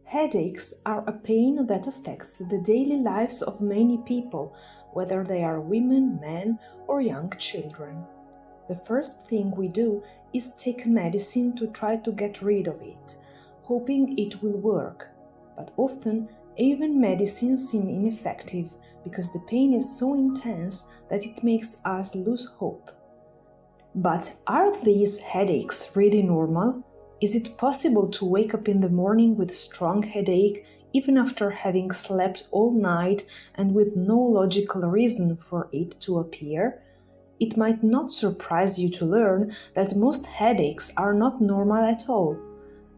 Headaches are a pain that affects the daily lives of many people, whether they are women, men, or young children. The first thing we do is take medicine to try to get rid of it, hoping it will work. But often, even medicines seem ineffective because the pain is so intense that it makes us lose hope. But are these headaches really normal? Is it possible to wake up in the morning with a strong headache even after having slept all night and with no logical reason for it to appear? It might not surprise you to learn that most headaches are not normal at all.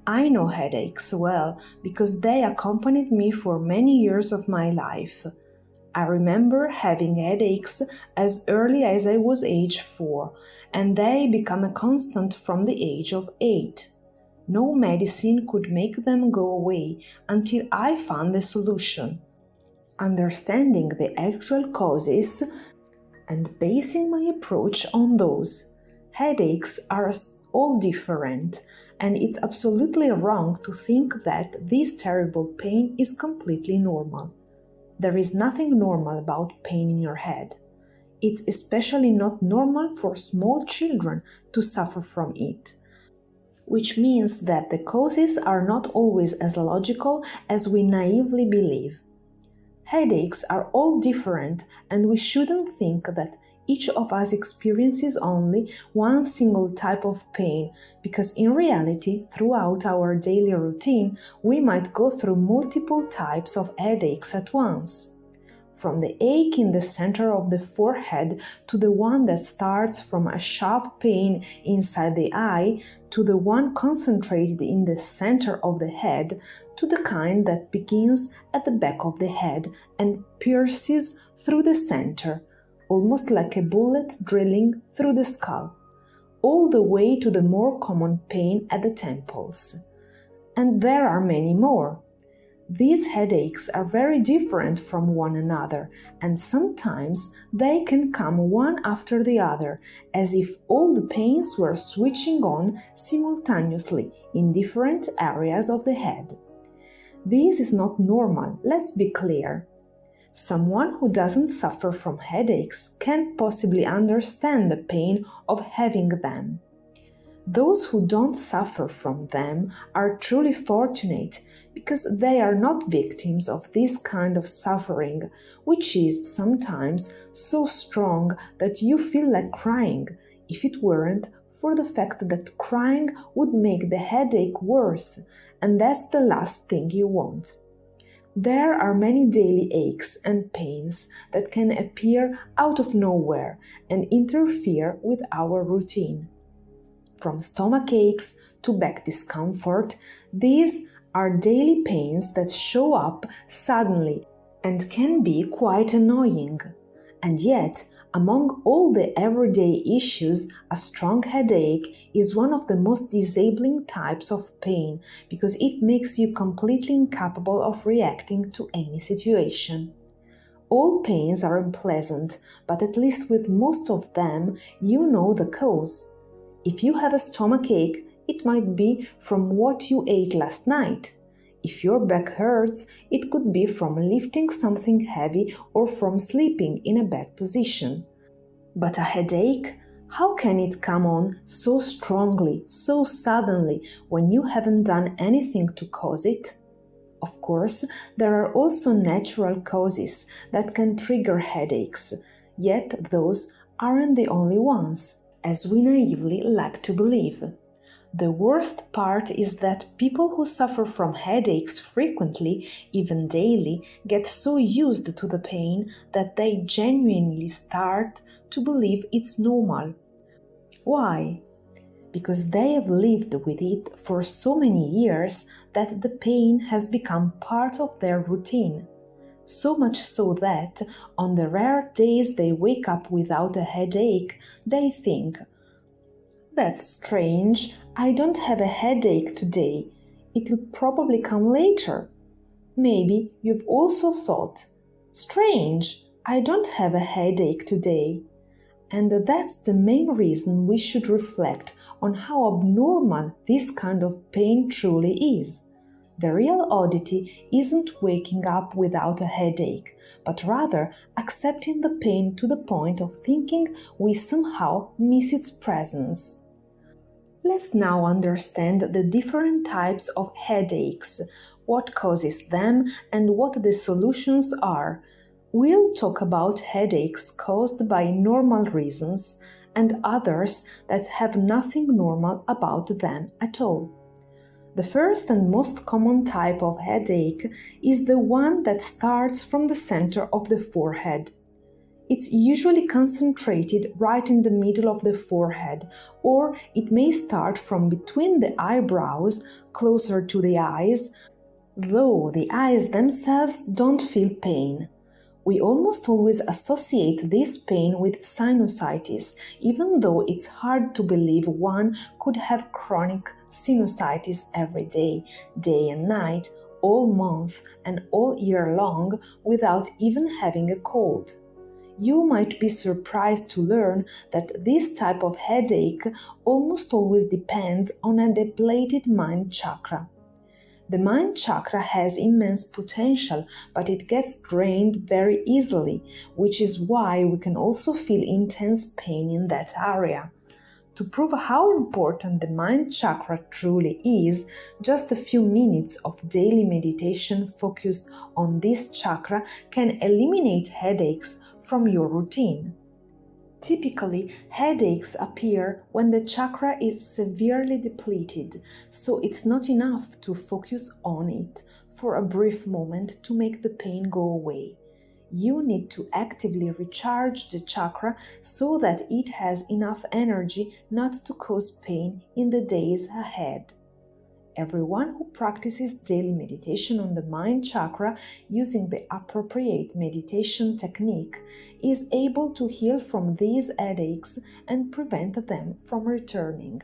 I know headaches well because they accompanied me for many years of my life. I remember having headaches as early as I was age 4, and they become a constant from the age of 8. No medicine could make them go away until I found the solution. Understanding the actual causes and basing my approach on those. Headaches are all different, and it's absolutely wrong to think that this terrible pain is completely normal. There is nothing normal about pain in your head. It's especially not normal for small children to suffer from it, which means that the causes are not always as logical as we naively believe. Headaches are all different, and we shouldn't think that each of us experiences only one single type of pain, because in reality, throughout our daily routine, we might go through multiple types of headaches at once. From the ache in the center of the forehead to the one that starts from a sharp pain inside the eye, to the one concentrated in the center of the head, to the kind that begins at the back of the head and pierces through the center, almost like a bullet drilling through the skull, all the way to the more common pain at the temples. And there are many more. These headaches are very different from one another, and sometimes they can come one after the other, as if all the pains were switching on simultaneously in different areas of the head. This is not normal, let's be clear. Someone who doesn't suffer from headaches can't possibly understand the pain of having them. Those who don't suffer from them are truly fortunate, because they are not victims of this kind of suffering, which is sometimes so strong that you feel like crying, if it weren't for the fact that crying would make the headache worse, and that's the last thing you want. There are many daily aches and pains that can appear out of nowhere and interfere with our routine. From stomach aches to back discomfort, these are daily pains that show up suddenly and can be quite annoying. And yet, among all the everyday issues, a strong headache is one of the most disabling types of pain because it makes you completely incapable of reacting to any situation. All pains are unpleasant, but at least with most of them, you know the cause. If you have a stomach ache, it might be from what you ate last night. If your back hurts, it could be from lifting something heavy or from sleeping in a bad position. But a headache? How can it come on so strongly, so suddenly, when you haven't done anything to cause it? Of course, there are also natural causes that can trigger headaches, yet those aren't the only ones, as we naively like to believe. The worst part is that people who suffer from headaches frequently, even daily, get so used to the pain that they genuinely start to believe it's normal. Why? Because they have lived with it for so many years that the pain has become part of their routine. So much so that, on the rare days they wake up without a headache, they think, "That's strange, I don't have a headache today. It'll probably come later." Maybe you've also thought, "Strange, I don't have a headache today." And that's the main reason we should reflect on how abnormal this kind of pain truly is. The real oddity isn't waking up without a headache, but rather accepting the pain to the point of thinking we somehow miss its presence. Let's now understand the different types of headaches, what causes them, and what the solutions are. We'll talk about headaches caused by normal reasons and others that have nothing normal about them at all. The first and most common type of headache is the one that starts from the center of the forehead. It's usually concentrated right in the middle of the forehead, or it may start from between the eyebrows, closer to the eyes, though the eyes themselves don't feel pain. We almost always associate this pain with sinusitis, even though it's hard to believe one could have chronic sinusitis every day, day and night, all month and all year long without even having a cold. You might be surprised to learn that this type of headache almost always depends on a depleted mind chakra. The mind chakra has immense potential, but it gets drained very easily, which is why we can also feel intense pain in that area. To prove how important the mind chakra truly is, just a few minutes of daily meditation focused on this chakra can eliminate headaches from your routine. Typically, headaches appear when the chakra is severely depleted, so it's not enough to focus on it for a brief moment to make the pain go away. You need to actively recharge the chakra so that it has enough energy not to cause pain in the days ahead. Everyone who practices daily meditation on the mind chakra using the appropriate meditation technique is able to heal from these headaches and prevent them from returning.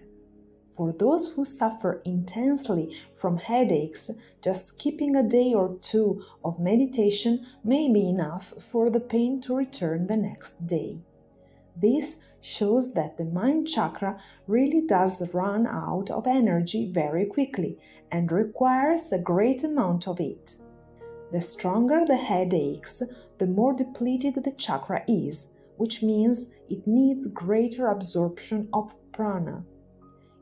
For those who suffer intensely from headaches, just skipping a day or two of meditation may be enough for the pain to return the next day. This shows that the mind chakra really does run out of energy very quickly and requires a great amount of it. The stronger the headaches, the more depleted the chakra is, which means it needs greater absorption of prana.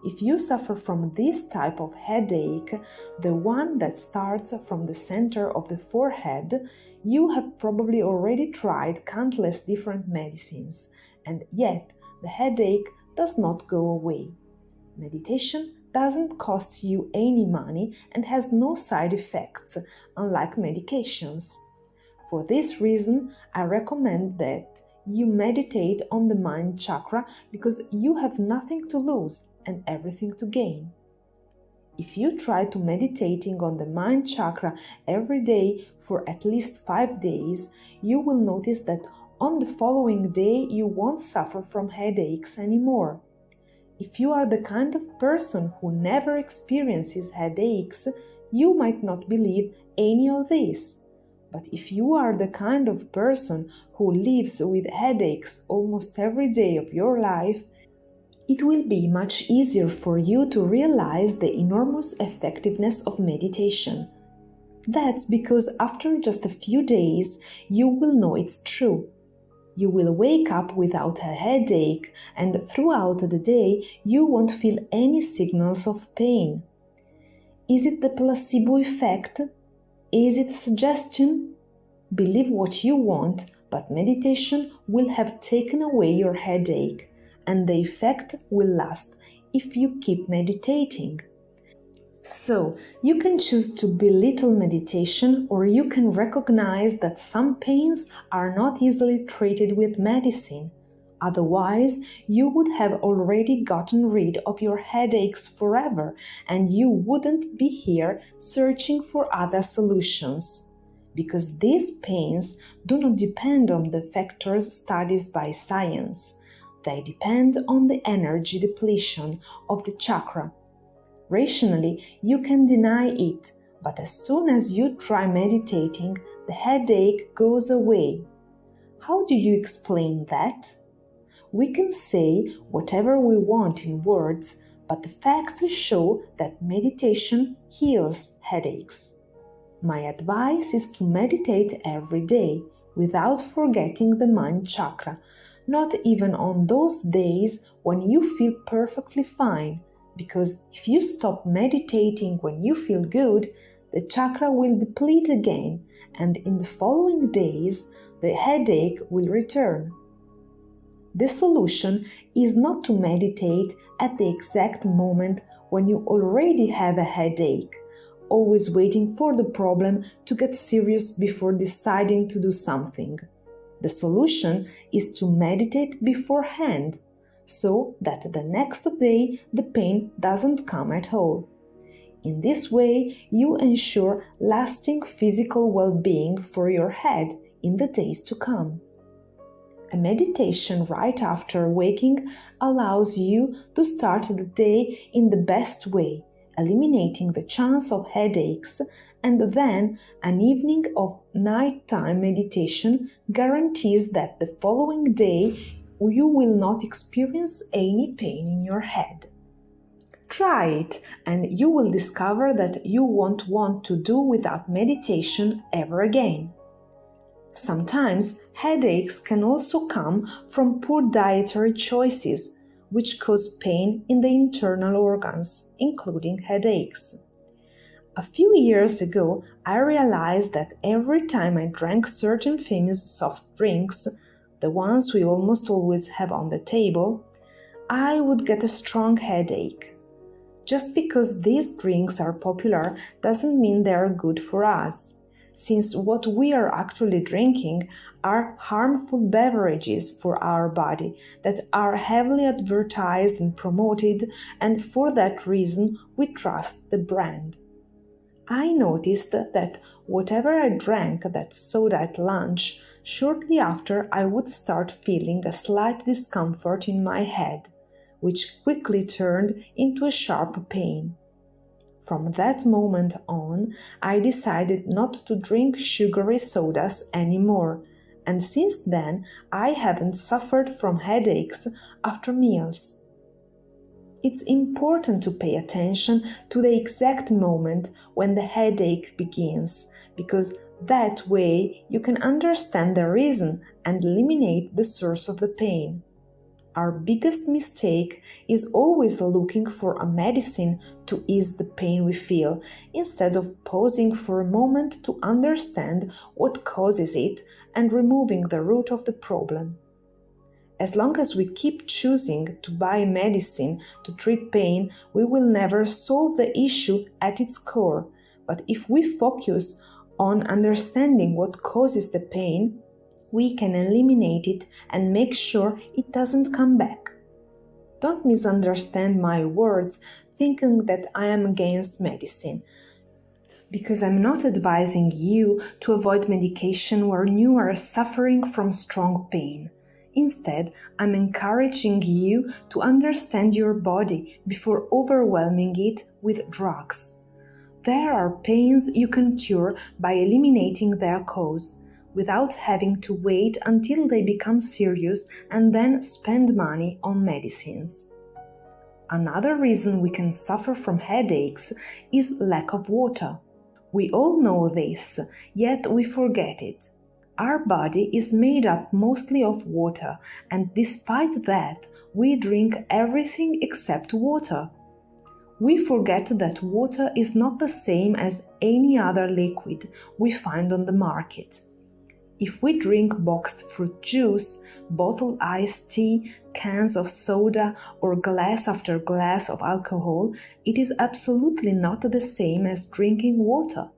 If you suffer from this type of headache, the one that starts from the center of the forehead, you have probably already tried countless different medicines, and yet the headache does not go away. Meditation doesn't cost you any money and has no side effects, unlike medications. For this reason, I recommend that you meditate on the mind chakra because you have nothing to lose and everything to gain. If you try to meditating on the mind chakra every day for at least 5 days, you will notice that on the following day you won't suffer from headaches anymore. If you are the kind of person who never experiences headaches, you might not believe any of this. But if you are the kind of person who lives with headaches almost every day of your life, it will be much easier for you to realize the enormous effectiveness of meditation. That's because after just a few days, you will know it's true. You will wake up without a headache, and throughout the day, you won't feel any signals of pain. Is it the placebo effect? Is it suggestion? Believe what you want, but meditation will have taken away your headache, and the effect will last if you keep meditating. So, you can choose to belittle meditation, or you can recognize that some pains are not easily treated with medicine. Otherwise, you would have already gotten rid of your headaches forever, and you wouldn't be here searching for other solutions. Because these pains do not depend on the factors studied by science. They depend on the energy depletion of the chakra. Rationally, you can deny it, but as soon as you try meditating, the headache goes away. How do you explain that? We can say whatever we want in words, but the facts show that meditation heals headaches. My advice is to meditate every day without forgetting the mind chakra, not even on those days when you feel perfectly fine, because if you stop meditating when you feel good, the chakra will deplete again, and in the following days, the headache will return. The solution is not to meditate at the exact moment when you already have a headache, always waiting for the problem to get serious before deciding to do something. The solution is to meditate beforehand, so that the next day the pain doesn't come at all. In this way, you ensure lasting physical well-being for your head in the days to come. A meditation right after waking allows you to start the day in the best way, eliminating the chance of headaches, and then an evening of nighttime meditation guarantees that the following day you will not experience any pain in your head. Try it, and you will discover that you won't want to do without meditation ever again. Sometimes headaches can also come from poor dietary choices, which cause pain in the internal organs, including headaches. A few years ago, I realized that every time I drank certain famous soft drinks, the ones we almost always have on the table, I would get a strong headache. Just because these drinks are popular doesn't mean they are good for us, since what we are actually drinking are harmful beverages for our body that are heavily advertised and promoted, and for that reason we trust the brand. I noticed that whatever I drank that soda at lunch, shortly after I would start feeling a slight discomfort in my head, which quickly turned into a sharp pain. From that moment on, I decided not to drink sugary sodas anymore, and since then I haven't suffered from headaches after meals. It's important to pay attention to the exact moment when the headache begins, because that way you can understand the reason and eliminate the source of the pain. Our biggest mistake is always looking for a medicine to ease the pain we feel, instead of pausing for a moment to understand what causes it and removing the root of the problem. As long as we keep choosing to buy medicine to treat pain, we will never solve the issue at its core. But if we focus on understanding what causes the pain, we can eliminate it and make sure it doesn't come back. Don't misunderstand my words thinking that I am against medicine, because I'm not advising you to avoid medication when you are suffering from strong pain. Instead, I'm encouraging you to understand your body before overwhelming it with drugs. There are pains you can cure by eliminating their cause, without having to wait until they become serious and then spend money on medicines. Another reason we can suffer from headaches is lack of water. We all know this, yet we forget it. Our body is made up mostly of water, and despite that, we drink everything except water. We forget that water is not the same as any other liquid we find on the market. If we drink boxed fruit juice, bottled iced tea, cans of soda, or glass after glass of alcohol, it is absolutely not the same as drinking water.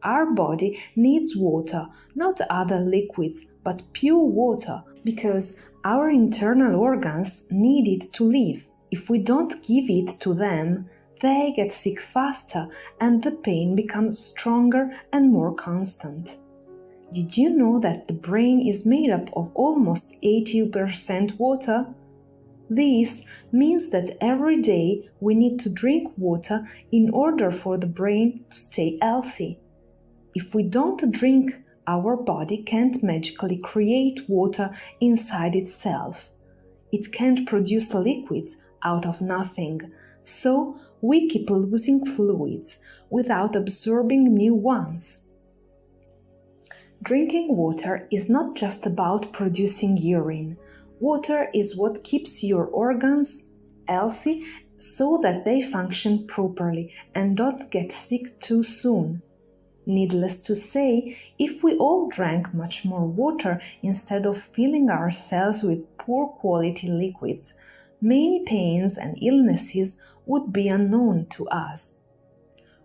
Our body needs water, not other liquids, but pure water, because our internal organs need it to live. If we don't give it to them, they get sick faster and the pain becomes stronger and more constant. Did you know that the brain is made up of almost 80% water? This means that every day we need to drink water in order for the brain to stay healthy. If we don't drink, our body can't magically create water inside itself. It can't produce liquids out of nothing, So we keep losing fluids without absorbing new ones. Drinking water is not just about producing urine. Water is what keeps your organs healthy so that they function properly and don't get sick too soon. Needless to say, if we all drank much more water instead of filling ourselves with poor quality liquids, many pains and illnesses would be unknown to us.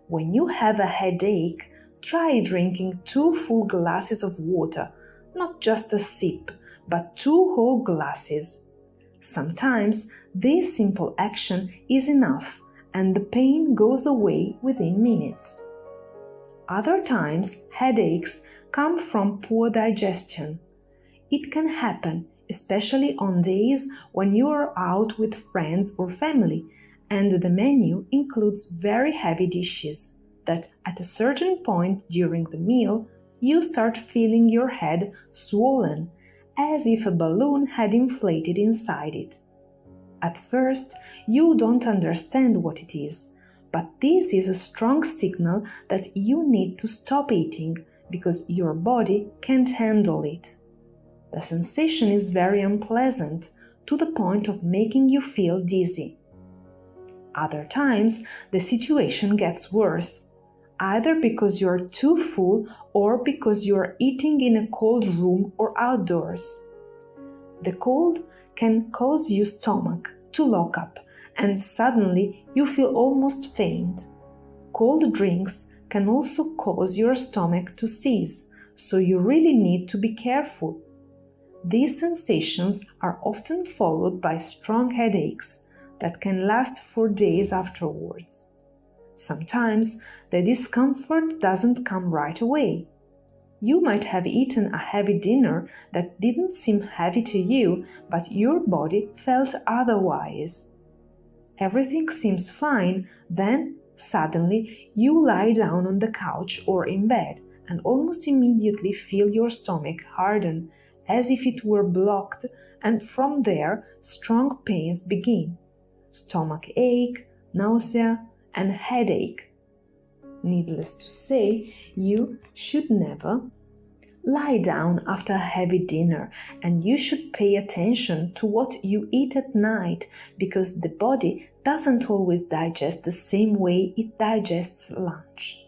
When you have a headache, try drinking 2 full glasses of water, not just a sip, but 2 whole glasses. Sometimes this simple action is enough and the pain goes away within minutes. Other times, headaches come from poor digestion. It can happen, especially on days when you are out with friends or family, and the menu includes very heavy dishes that at a certain point during the meal, you start feeling your head swollen, as if a balloon had inflated inside it. At first, you don't understand what it is, but this is a strong signal that you need to stop eating because your body can't handle it. The sensation is very unpleasant, to the point of making you feel dizzy. Other times, the situation gets worse, either because you're too full or because you're eating in a cold room or outdoors. The cold can cause your stomach to lock up, and suddenly you feel almost faint. Cold drinks can also cause your stomach to seize, so you really need to be careful. These sensations are often followed by strong headaches that can last for days afterwards. Sometimes the discomfort doesn't come right away. You might have eaten a heavy dinner that didn't seem heavy to you, but your body felt otherwise. Everything seems fine, then suddenly you lie down on the couch or in bed and almost immediately feel your stomach harden as if it were blocked, and from there strong pains begin. Stomach ache, nausea, and headache. Needless to say, you should never lie down after a heavy dinner, and you should pay attention to what you eat at night because the body doesn't always digest the same way it digests lunch.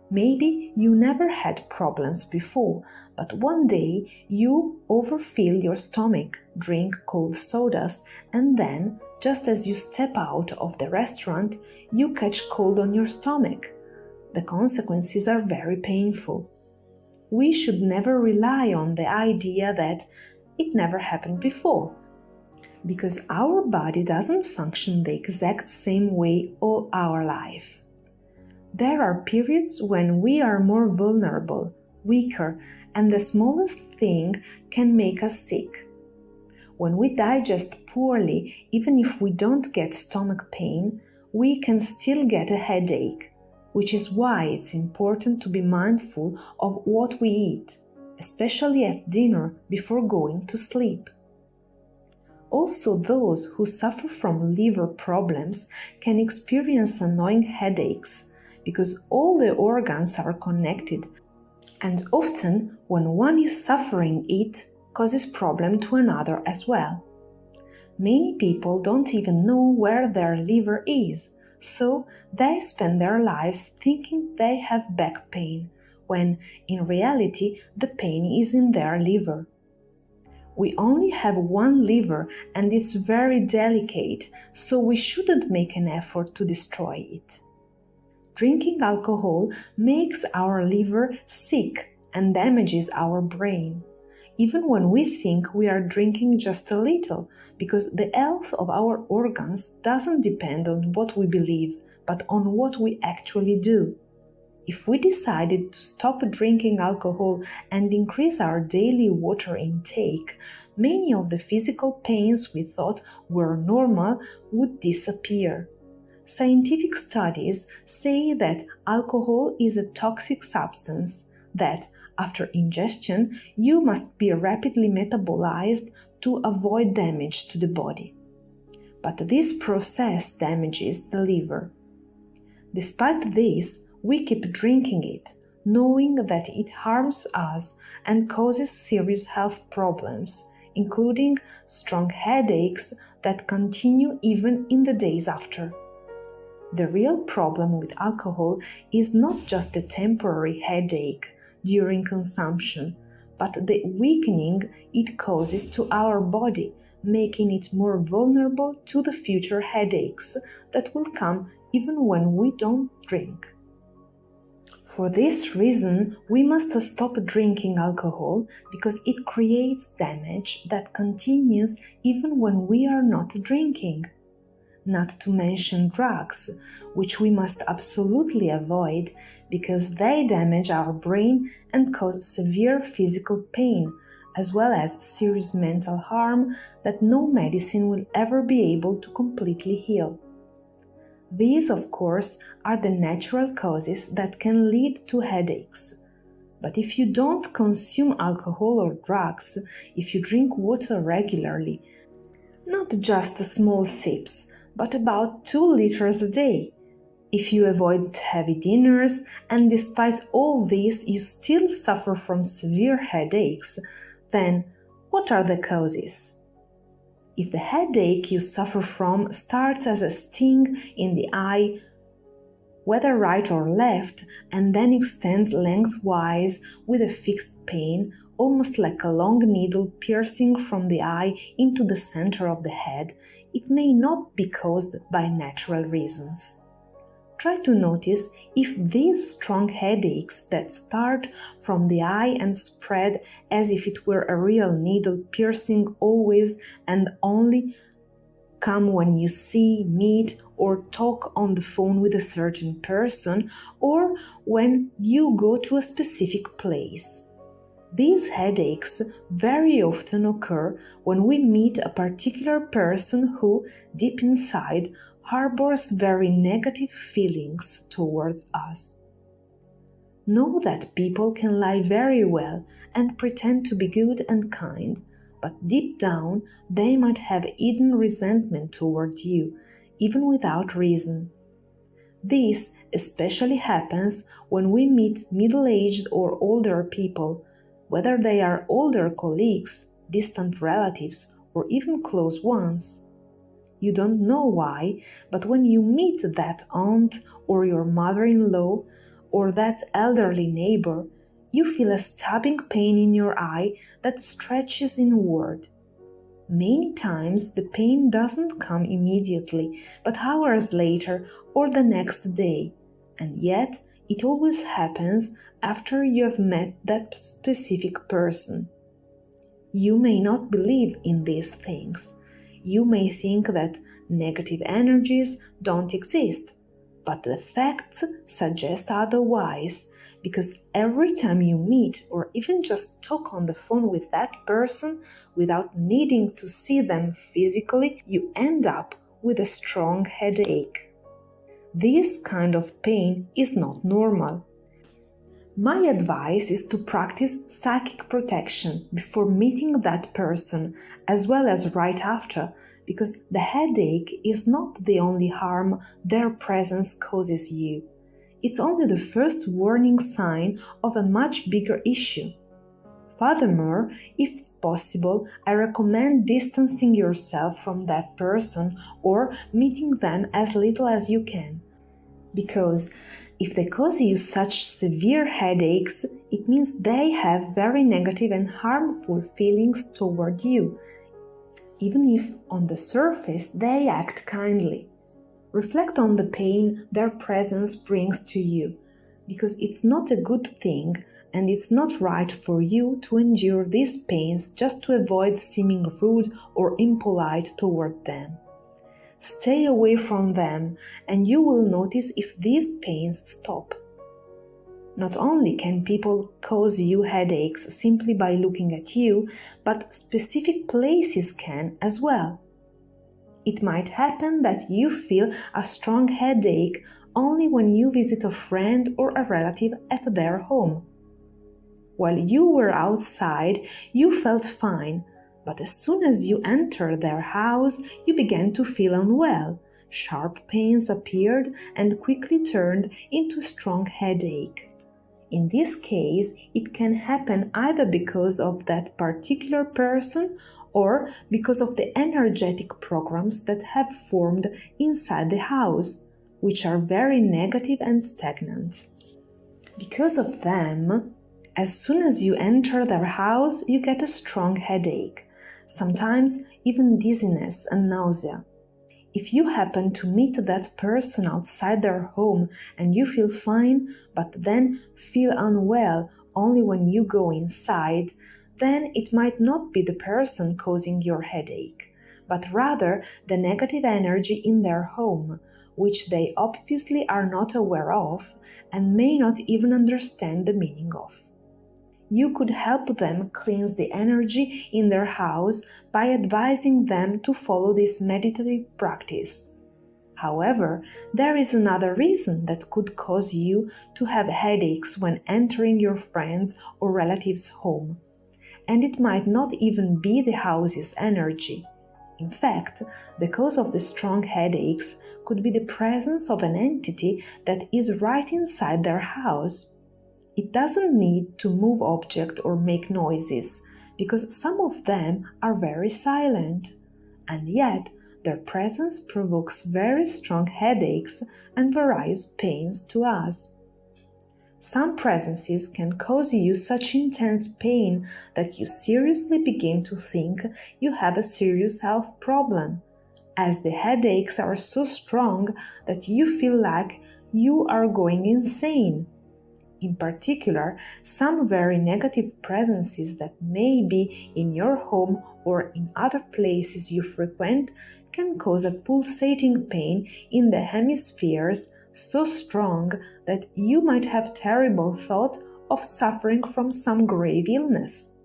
Maybe you never had problems before, but one day you overfill your stomach, drink cold sodas, and then, just as you step out of the restaurant, you catch cold on your stomach. The consequences are very painful. We should never rely on the idea that it never happened before, because our body doesn't function the exact same way all our life. There are periods when we are more vulnerable, weaker, and the smallest thing can make us sick. When we digest poorly, even if we don't get stomach pain, we can still get a headache, which is why it's important to be mindful of what we eat, especially at dinner before going to sleep. Also, those who suffer from liver problems can experience annoying headaches because all the organs are connected, and often when one is suffering it causes problem to another as well. Many people don't even know where their liver is, so they spend their lives thinking they have back pain, when in reality the pain is in their liver. We only have one liver and it's very delicate, so we shouldn't make an effort to destroy it. Drinking alcohol makes our liver sick and damages our brain, even when we think we are drinking just a little, because the health of our organs doesn't depend on what we believe, but on what we actually do. If we decided to stop drinking alcohol and increase our daily water intake, many of the physical pains we thought were normal would disappear. Scientific studies say that alcohol is a toxic substance that, after ingestion, you must be rapidly metabolized to avoid damage to the body. but this process damages the liver. Despite this, we keep drinking it, knowing that it harms us and causes serious health problems, including strong headaches that continue even in the days after. The real problem with alcohol is not just the temporary headache during consumption, but the weakening it causes to our body, making it more vulnerable to the future headaches that will come even when we don't drink. For this reason, we must stop drinking alcohol because it creates damage that continues even when we are not drinking. Not to mention drugs, which we must absolutely avoid because they damage our brain and cause severe physical pain, as well as serious mental harm that no medicine will ever be able to completely heal. These, of course, are the natural causes that can lead to headaches. But if you don't consume alcohol or drugs, if you drink water regularly, not just small sips, but about 2 liters a day, if you avoid heavy dinners and despite all this you still suffer from severe headaches, then what are the causes? If the headache you suffer from starts as a sting in the eye, whether right or left, and then extends lengthwise with a fixed pain, almost like a long needle piercing from the eye into the center of the head, it may not be caused by natural reasons. Try to notice if these strong headaches that start from the eye and spread as if it were a real needle piercing always and only come when you see, meet, or talk on the phone with a certain person, or when you go to a specific place. These headaches very often occur when we meet a particular person who, deep inside, harbors very negative feelings towards us. Know that people can lie very well and pretend to be good and kind, but deep down they might have hidden resentment toward you, even without reason. This especially happens when we meet middle-aged or older people, whether they are older colleagues, distant relatives, or even close ones. You don't know why, but when you meet that aunt or your mother-in-law or that elderly neighbor, you feel a stabbing pain in your eye that stretches inward. Many times the pain doesn't come immediately, but hours later or the next day, and yet it always happens after you have met that specific person. You may not believe in these things. You may think that negative energies don't exist, but the facts suggest otherwise, because every time you meet or even just talk on the phone with that person without needing to see them physically, you end up with a strong headache. This kind of pain is not normal. My advice is to practice psychic protection before meeting that person, as well as right after, because the headache is not the only harm their presence causes you. It's only the first warning sign of a much bigger issue. Furthermore, if possible, I recommend distancing yourself from that person or meeting them as little as you can. Because if they cause you such severe headaches, it means they have very negative and harmful feelings toward you, even if on the surface they act kindly. Reflect on the pain their presence brings to you, because it's not a good thing and it's not right for you to endure these pains just to avoid seeming rude or impolite toward them. Stay away from them and you will notice if these pains stop. Not only can people cause you headaches simply by looking at you, but specific places can as well. It might happen that you feel a strong headache only when you visit a friend or a relative at their home. While you were outside, you felt fine, But as soon as you enter their house, you began to feel unwell. Sharp pains appeared and quickly turned into strong headache. In this case, it can happen either because of that particular person or because of the energetic programs that have formed inside the house, which are very negative and stagnant. Because of them, as soon as you enter their house, you get a strong headache, sometimes even dizziness and nausea. If you happen to meet that person outside their home and you feel fine, but then feel unwell only when you go inside, then it might not be the person causing your headache, but rather the negative energy in their home, which they obviously are not aware of and may not even understand the meaning of. You could help them cleanse the energy in their house by advising them to follow this meditative practice. However, there is another reason that could cause you to have headaches when entering your friends' or relatives' home, and it might not even be the house's energy. In fact, the cause of the strong headaches could be the presence of an entity that is right inside their house. It doesn't need to move objects or make noises, because some of them are very silent, and yet their presence provokes very strong headaches and various pains to us. Some presences can cause you such intense pain that you seriously begin to think you have a serious health problem, as the headaches are so strong that you feel like you are going insane. In particular, some very negative presences that may be in your home or in other places you frequent can cause a pulsating pain in the hemispheres so strong that you might have terrible thought of suffering from some grave illness.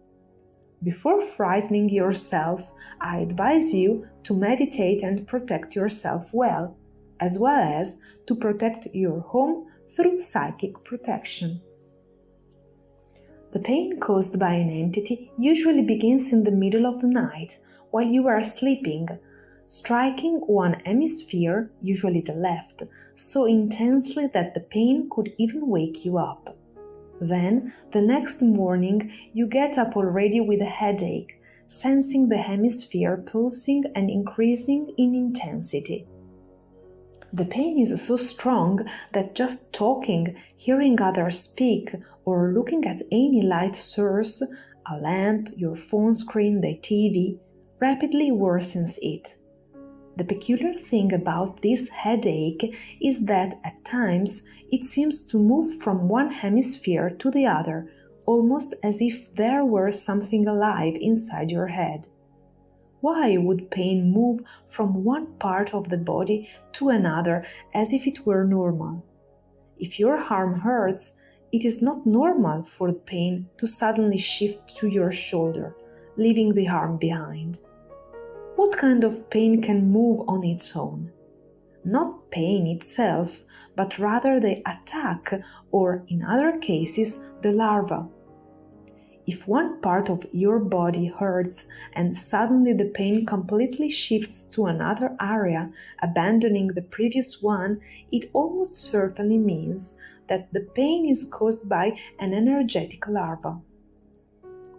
Before frightening yourself, I advise you to meditate and protect yourself well, as well as to protect your home through psychic protection. The pain caused by an entity usually begins in the middle of the night while you are sleeping, striking one hemisphere, usually the left, so intensely that the pain could even wake you up. Then, the next morning, you get up already with a headache, sensing the hemisphere pulsing and increasing in intensity. The pain is so strong that just talking, hearing others speak, or looking at any light source, a lamp, your phone screen, the TV, rapidly worsens it. The peculiar thing about this headache is that at times it seems to move from one hemisphere to the other, almost as if there were something alive inside your head. Why would pain move from one part of the body to another as if it were normal? If your arm hurts, it is not normal for the pain to suddenly shift to your shoulder, leaving the arm behind. What kind of pain can move on its own? Not pain itself, but rather the attack, or in other cases, the larva. If one part of your body hurts and suddenly the pain completely shifts to another area, abandoning the previous one, it almost certainly means that the pain is caused by an energetic larva.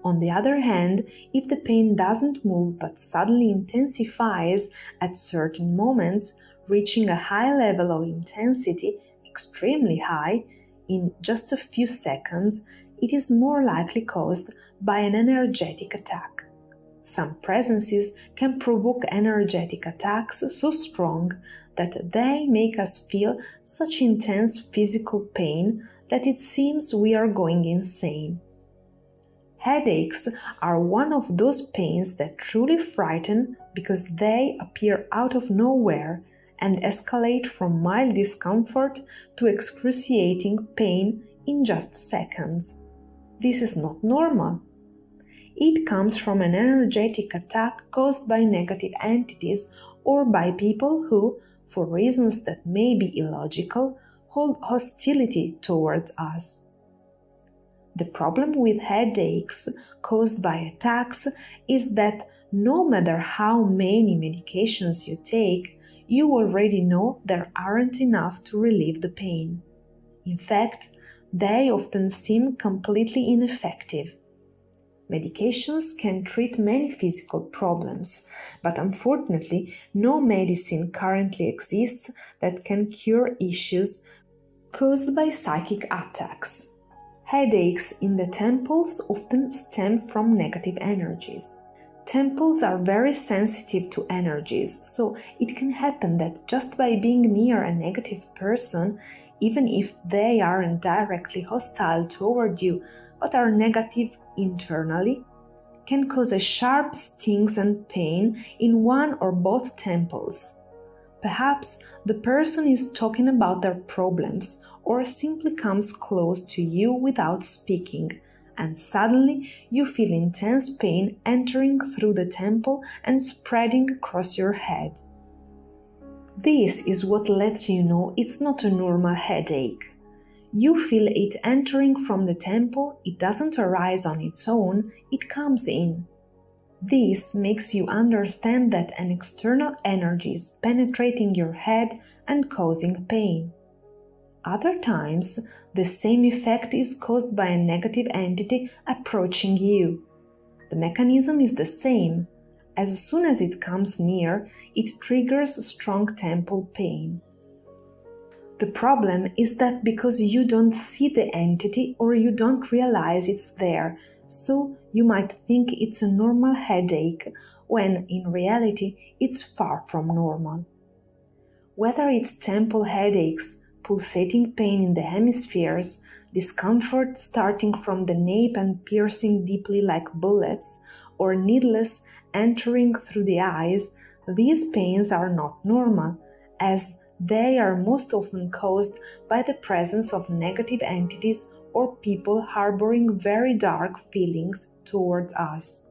On the other hand, if the pain doesn't move but suddenly intensifies at certain moments, reaching a high level of intensity, extremely high, in just a few seconds, it is more likely caused by an energetic attack. Some presences can provoke energetic attacks so strong that they make us feel such intense physical pain that it seems we are going insane. Headaches are one of those pains that truly frighten because they appear out of nowhere and escalate from mild discomfort to excruciating pain in just seconds. This is not normal. It comes from an energetic attack caused by negative entities or by people who, for reasons that may be illogical, hold hostility towards us. The problem with headaches caused by attacks is that no matter how many medications you take, you already know there aren't enough to relieve the pain. In fact, they often seem completely ineffective. Medications can treat many physical problems, but unfortunately, no medicine currently exists that can cure issues caused by psychic attacks. Headaches in the temples often stem from negative energies. Temples are very sensitive to energies, so it can happen that just by being near a negative person, even if they aren't directly hostile toward you but are negative internally, can cause a sharp stings and pain in one or both temples. Perhaps the person is talking about their problems or simply comes close to you without speaking, and suddenly you feel intense pain entering through the temple and spreading across your head. This is what lets you know it's not a normal headache. You feel it entering from the temple, it doesn't arise on its own, it comes in. This makes you understand that an external energy is penetrating your head and causing pain. Other times, the same effect is caused by a negative entity approaching you. The mechanism is the same. As soon as it comes near, it triggers strong temple pain. The problem is that because you don't see the entity or you don't realize it's there, so you might think it's a normal headache, when in reality it's far from normal. Whether it's temple headaches, pulsating pain in the hemispheres, discomfort starting from the nape and piercing deeply like bullets, or needles entering through the eyes, these pains are not normal, as they are most often caused by the presence of negative entities or people harboring very dark feelings towards us.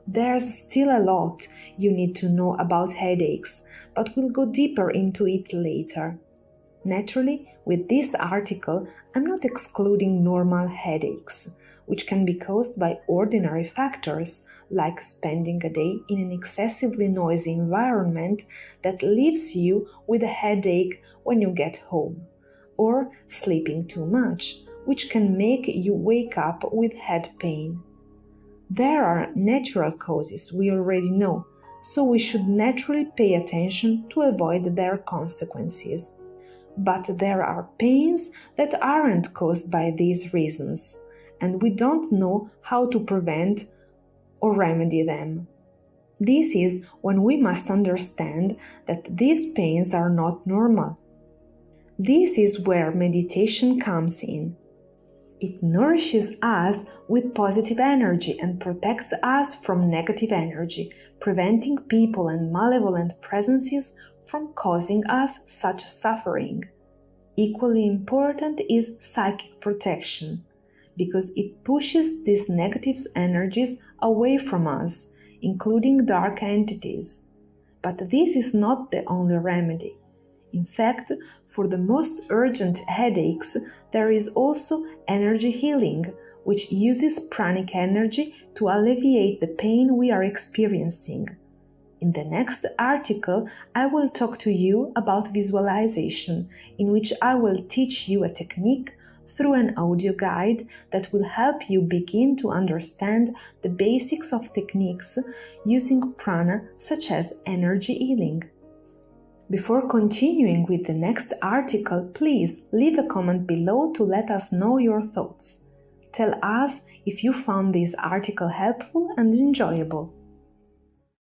There's still a lot you need to know about headaches, but we'll go deeper into it later. Naturally, with this article, I'm not excluding normal headaches, which can be caused by ordinary factors, like spending a day in an excessively noisy environment that leaves you with a headache when you get home, or sleeping too much, which can make you wake up with head pain. There are natural causes we already know, so we should naturally pay attention to avoid their consequences. But there are pains that aren't caused by these reasons, and we don't know how to prevent or remedy them. This is when we must understand that these pains are not normal. This is where meditation comes in. It nourishes us with positive energy and protects us from negative energy, preventing people and malevolent presences from causing us such suffering. Equally important is psychic protection, because it pushes these negative energies away from us, including dark entities. But this is not the only remedy. In fact, for the most urgent headaches, there is also energy healing, which uses pranic energy to alleviate the pain we are experiencing. In the next article, I will talk to you about visualization, in which I will teach you a technique through an audio guide that will help you begin to understand the basics of techniques using prana, such as energy healing. Before continuing with the next article, please leave a comment below to let us know your thoughts. Tell us if you found this article helpful and enjoyable.